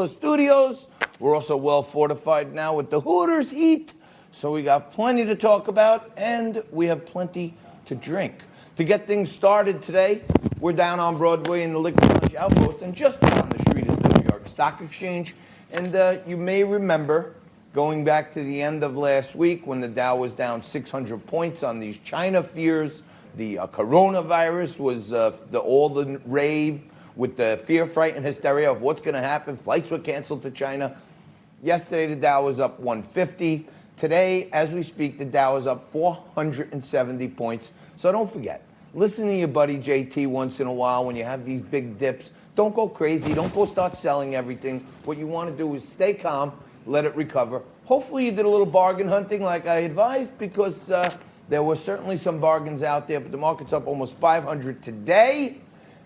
Gorilla Studios. We're also well fortified now with the Hooters heat. So we got plenty to talk about, and we have plenty to drink. To get things started today, we're down on Broadway in the Liquid Lunch Outpost, and just down the street is the New York Stock Exchange. And you may remember going back to the end of last week when the Dow was down 600 points on these China fears. The coronavirus was all the rave with the fear, fright, and hysteria of what's going to happen. Flights were canceled to China. Yesterday, the Dow was up 150. Today, as we speak, the Dow is up 470 points. So don't forget, listen to your buddy JT once in a while when you have these big dips. Don't go crazy. Don't go start selling everything. What you want to do is stay calm, let it recover. Hopefully you did a little bargain hunting like I advised, because there were certainly some bargains out there, but the market's up almost 500 today,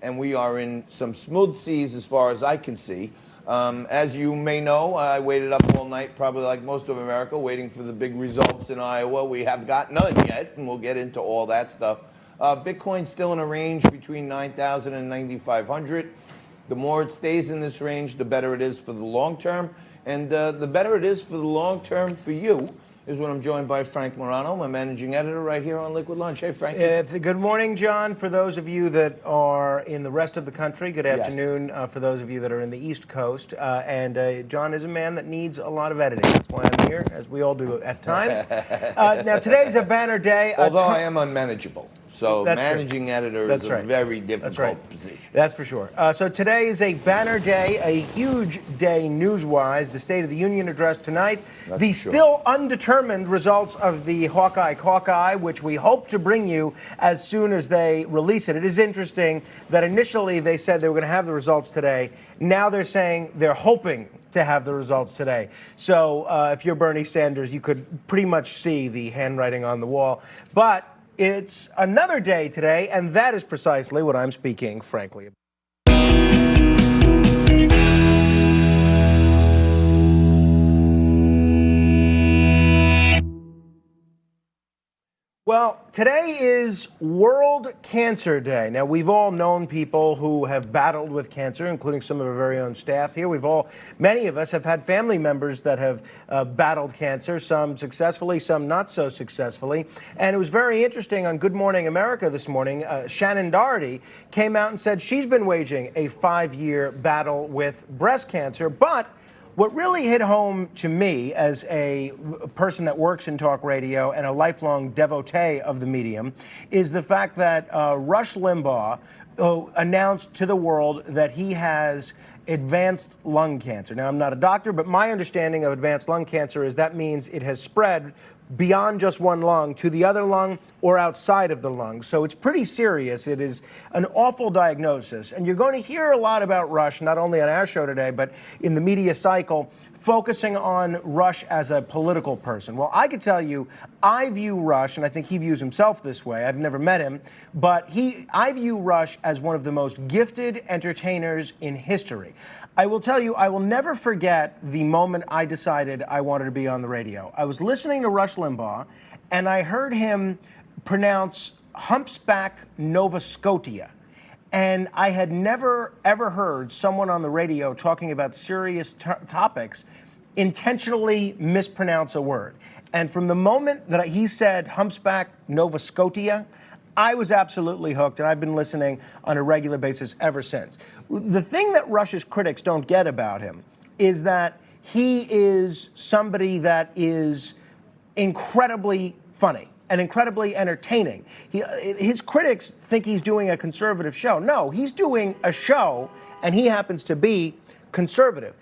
and we are in some smooth seas as far as I can see. As you may know, I waited up all night, probably like most of America, waiting for the big results in Iowa. We have got none yet, and we'll get into all that stuff. Bitcoin's still in a range between 9,000 and 9,500. The more it stays in this range, the better it is for the long term. And the better it is for the long term for you is when I'm joined by Frank Morano, my managing editor right here on Liquid Lunch. Hey, Frank. Good morning, John. For those of you that are in the rest of the country, good afternoon. Yes. For those of you that are in the East Coast. John is a man that needs a lot of editing. That's why I'm here, as we all do at times. Now, today's a banner day. Although I am unmanageable. So That's managing true. editor That's is right. a very difficult right. position. That's for sure. So today is a banner day, a huge day news-wise. The State of the Union address tonight. That's the sure. still undetermined results of the Hawkeye, which we hope to bring you as soon as they release it. It is interesting that initially they said they were going to have the results today. Now they're saying they're hoping to have the results today. So if you're Bernie Sanders, you could pretty much see the handwriting on the wall. But it's another day today, and that is precisely what I'm speaking, frankly, about. Well, today is World Cancer Day. Now, we've all known people who have battled with cancer, including some of our very own staff here. Many of us have had family members that have battled cancer, some successfully, some not so successfully. And it was very interesting on Good Morning America this morning. Shannon Doherty came out and said she's been waging a 5-year battle with breast cancer, but what really hit home to me as a person that works in talk radio and a lifelong devotee of the medium is the fact that Rush Limbaugh announced to the world that he has advanced lung cancer. Now, I'm not a doctor, but my understanding of advanced lung cancer is that means it has spread beyond just one lung to the other lung or outside of the lung. So it's pretty serious. It is an awful diagnosis. And you're going to hear a lot about Rush, not only on our show today, but in the media cycle, focusing on Rush as a political person. Well, I could tell you, I view Rush, and I think he views himself this way. I've never met him, but I view Rush as one of the most gifted entertainers in history. I will tell you, I will never forget the moment I decided I wanted to be on the radio. I was listening to Rush Limbaugh, and I heard him pronounce Humpback Nova Scotia. And I had never, ever heard someone on the radio talking about serious topics intentionally mispronounce a word. And from the moment that he said Humpback Nova Scotia, I was absolutely hooked, and I've been listening on a regular basis ever since. The thing that Rush's critics don't get about him is that he is somebody that is incredibly funny and incredibly entertaining. His critics think he's doing a conservative show. No, he's doing a show, and he happens to be conservative.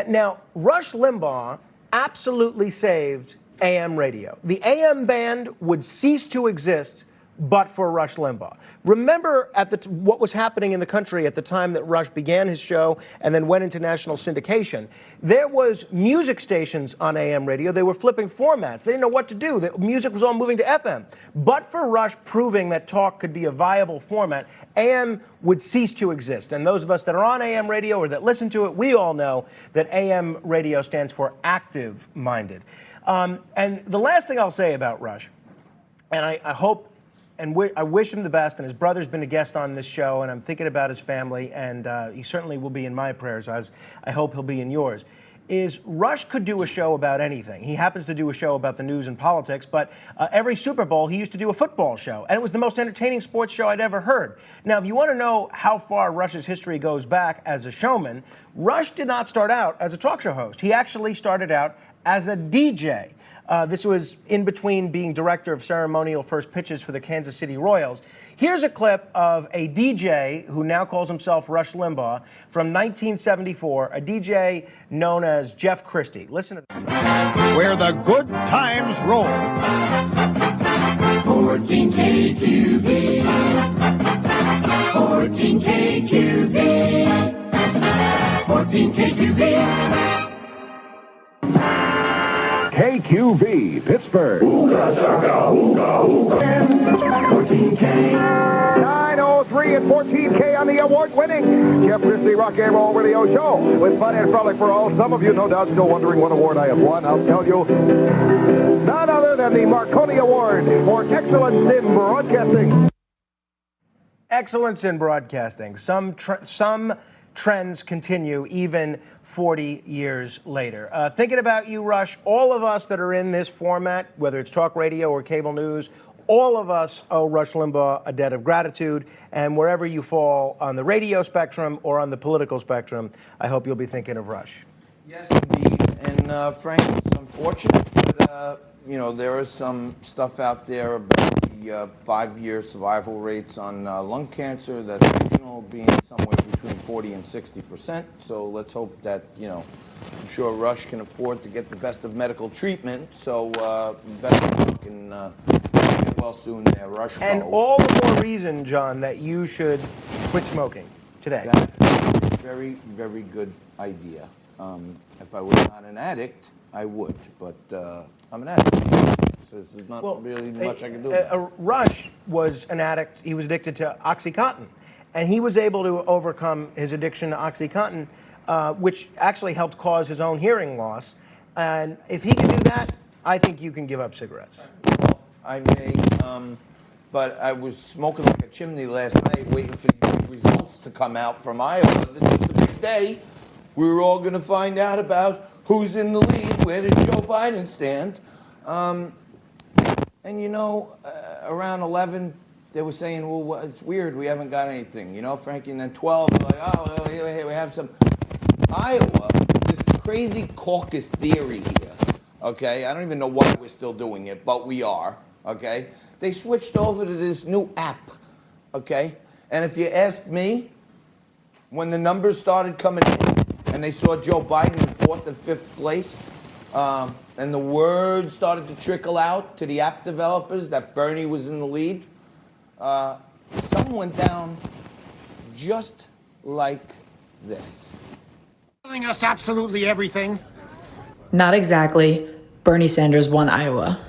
Now, Rush Limbaugh absolutely saved AM radio. The AM band would cease to exist but for Rush Limbaugh. Remember what was happening in the country at the time that Rush began his show and then went into national syndication. There was music stations on AM radio. They were flipping formats. They didn't know what to do. The music was all moving to FM. But for Rush proving that talk could be a viable format, AM would cease to exist. And those of us that are on AM radio or that listen to it, we all know that AM radio stands for active-minded. And the last thing I'll say about Rush, and I hope and I wish him the best. And his brother's been a guest on this show, and I'm thinking about his family, and he certainly will be in my prayers, as I hope he'll be in yours. Is Rush could do a show about anything. He happens to do a show about the news and politics, but every Super Bowl he used to do a football show, and it was the most entertaining sports show I'd ever heard. Now, if you want to know how far Rush's history goes back as a showman, Rush did not start out as a talk show host. He actually started out as a DJ. This was in between being director of ceremonial first pitches for the Kansas City Royals. Here's a clip of a DJ who now calls himself Rush Limbaugh from 1974, a DJ known as Jeff Christie. Listen to this. Where the good times roll. 14 KQB. 14 KQB. 14 KQB. KQV, Pittsburgh. 14K. 903 and 14K on the award-winning Jeff Christie Rock and Roll Radio Show with fun and frolic for all. Some of you, no doubt, still wondering what award I have won. I'll tell you, none other than the Marconi Award for Excellence in Broadcasting. Excellence in broadcasting. Some trends continue even 40 years later. Thinking about you, Rush, all of us that are in this format, whether it's talk radio or cable news, all of us owe Rush Limbaugh a debt of gratitude. And wherever you fall on the radio spectrum or on the political spectrum, I hope you'll be thinking of Rush. Yes, indeed. And Frank, it's unfortunate, but there is some stuff out there about the 5-year survival rates on lung cancer that's regional, being somewhere between 40 and 60%. So let's hope that, I'm sure Rush can afford to get the best of medical treatment. So best of luck and get well soon there, Rush. And all the more reason, John, that you should quit smoking today. That's a very, very good idea. If I was not an addict, I would, but I'm an addict. So there's not really much I can do about it. Rush was an addict. He was addicted to OxyContin, and he was able to overcome his addiction to OxyContin, which actually helped cause his own hearing loss. And if he can do that, I think you can give up cigarettes. Well, I may, but I was smoking like a chimney last night, waiting for the results to come out from Iowa. This was the big day. We were all going to find out about who's in the lead, where does Joe Biden stand. And around 11, they were saying, well, it's weird, we haven't got anything, Frankie. And then 12, they're like, oh, here we have some. Iowa, this crazy caucus theory here, okay? I don't even know why we're still doing it, but we are, okay? They switched over to this new app, okay? And if you ask me, when the numbers started coming in, and they saw Joe Biden in 4th and 5th place, and the word started to trickle out to the app developers that Bernie was in the lead, something went down just like this. Telling us absolutely everything? Not exactly. Bernie Sanders won Iowa.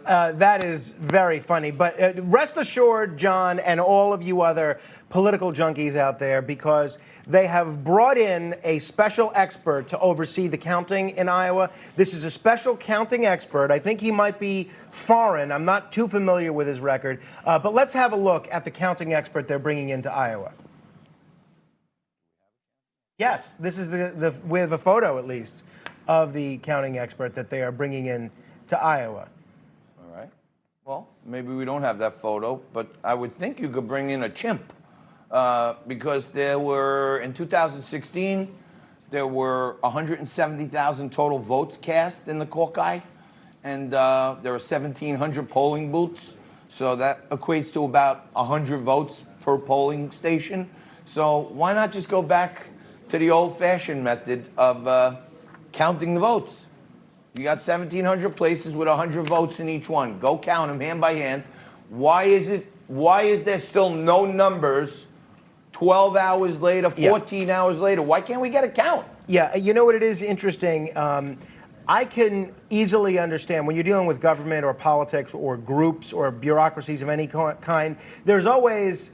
That is very funny. But rest assured, John, and all of you other political junkies out there, because they have brought in a special expert to oversee the counting in Iowa. This is a special counting expert. I think he might be foreign. I'm not too familiar with his record. But let's have a look at the counting expert they're bringing into Iowa. Yes, this is we have a photo, at least, of the counting expert that they are bringing in to Iowa. All right. Well, maybe we don't have that photo, but I would think you could bring in a chimp because there were, in 2016, there were 170,000 total votes cast in the caucus, and there are 1,700 polling booths, so that equates to about 100 votes per polling station. So why not just go back to the old-fashioned method of counting the votes? You got 1,700 places with 100 votes in each one. Go count them hand by hand. Why is there still no numbers 12 hours later, 14 hours later? Why can't we get a count? Yeah, you know what it is interesting? I can easily understand when you're dealing with government or politics or groups or bureaucracies of any kind. There's always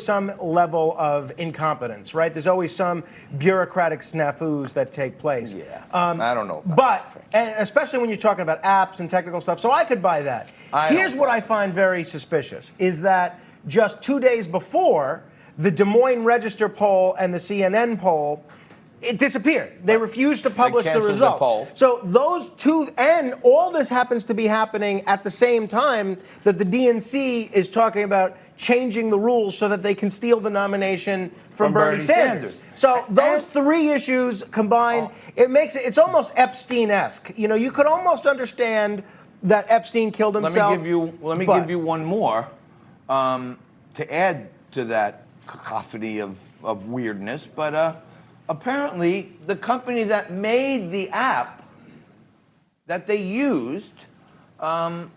some level of incompetence, right? There's always some bureaucratic snafus that take place. Yeah, I don't know about But and especially when you're talking about apps and technical stuff, so I could buy that. Here's what I find very suspicious: is that just 2 days before the Des Moines Register poll and the CNN poll, it disappeared. They refused to publish the canceled the result. poll. So those two, and all this happens to be happening at the same time that the DNC is talking about changing the rules so that they can steal the nomination from Bernie Sanders. So those three issues combined, it's almost Epstein-esque. You know, you could almost understand that Epstein killed himself. Let me give you one more to add to that cacophony of weirdness, but apparently, the company that made the app that they used,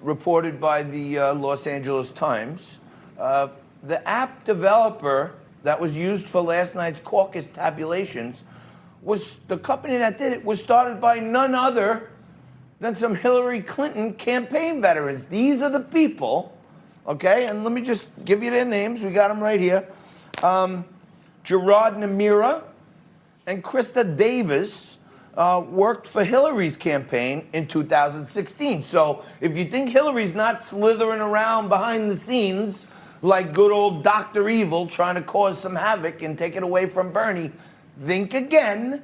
reported by the Los Angeles Times, the app developer that was used for last night's caucus tabulations was the company that did it was started by none other than some Hillary Clinton campaign veterans. These are the people, okay? And let me just give you their names. We got them right here. Gerard Namira and Krista Davis worked for Hillary's campaign in 2016. So if you think Hillary's not slithering around behind the scenes like good old Dr. Evil trying to cause some havoc and take it away from Bernie, think again,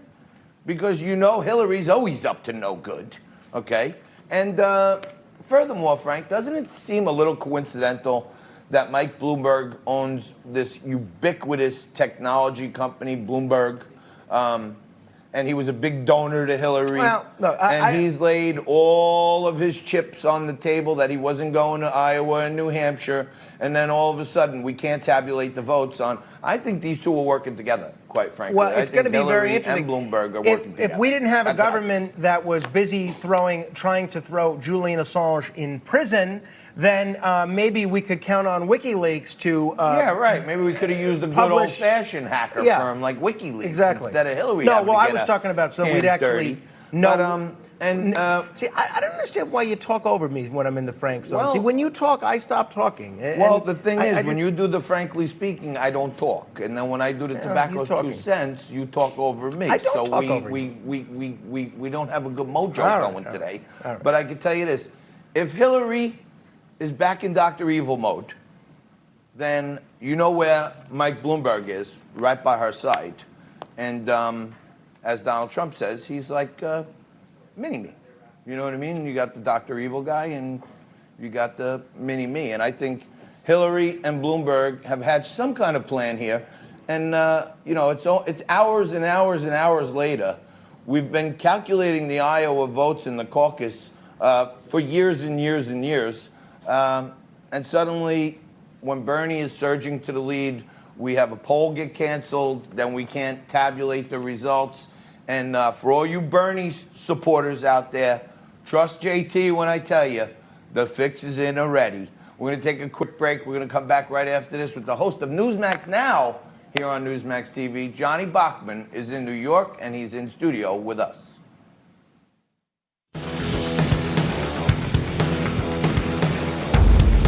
because you know Hillary's always up to no good, okay? And furthermore, Frank, doesn't it seem a little coincidental that Mike Bloomberg owns this ubiquitous technology company, Bloomberg, and he was a big donor to Hillary. Well, look, he's laid all of his chips on the table that he wasn't going to Iowa and New Hampshire, and then all of a sudden we can't tabulate the votes on. I think these two are working together, quite frankly. Well, it's going to be Hillary very interesting. And Bloomberg are working together. If we didn't have a That's what I government that was busy trying to throw Julian Assange in prison, then maybe we could count on WikiLeaks to yeah, right. Maybe we could have used a good old-fashioned hacker firm like WikiLeaks instead of Hillary. No, well, I was talking about so we'd actually know. See, I don't understand why you talk over me when I'm in the Frank zone. Well, see, when you talk, I stop talking. Well, the thing is, when you do the frankly speaking, I don't talk, and then when I do the tobacco 2 cents, you talk over me. I don't talk over we don't have a good mojo going today. But I can tell you this: if Hillary is back in Dr. Evil mode, then you know where Mike Bloomberg is, right by her side, and as Donald Trump says, he's like mini-me. You know what I mean? You got the Dr. Evil guy, and you got the mini-me. And I think Hillary and Bloomberg have had some kind of plan here. And, you know, it's hours and hours and hours later. We've been calculating the Iowa votes in the caucus for years and years and years. And suddenly, when Bernie is surging to the lead, we have a poll get canceled, then we can't tabulate the results. And for all you Bernie supporters out there, trust JT when I tell you, the fix is in already. We're going to take a quick break. We're going to come back right after this with the host of Newsmax Now here on Newsmax TV. Johnny Bachman is in New York, and he's in studio with us.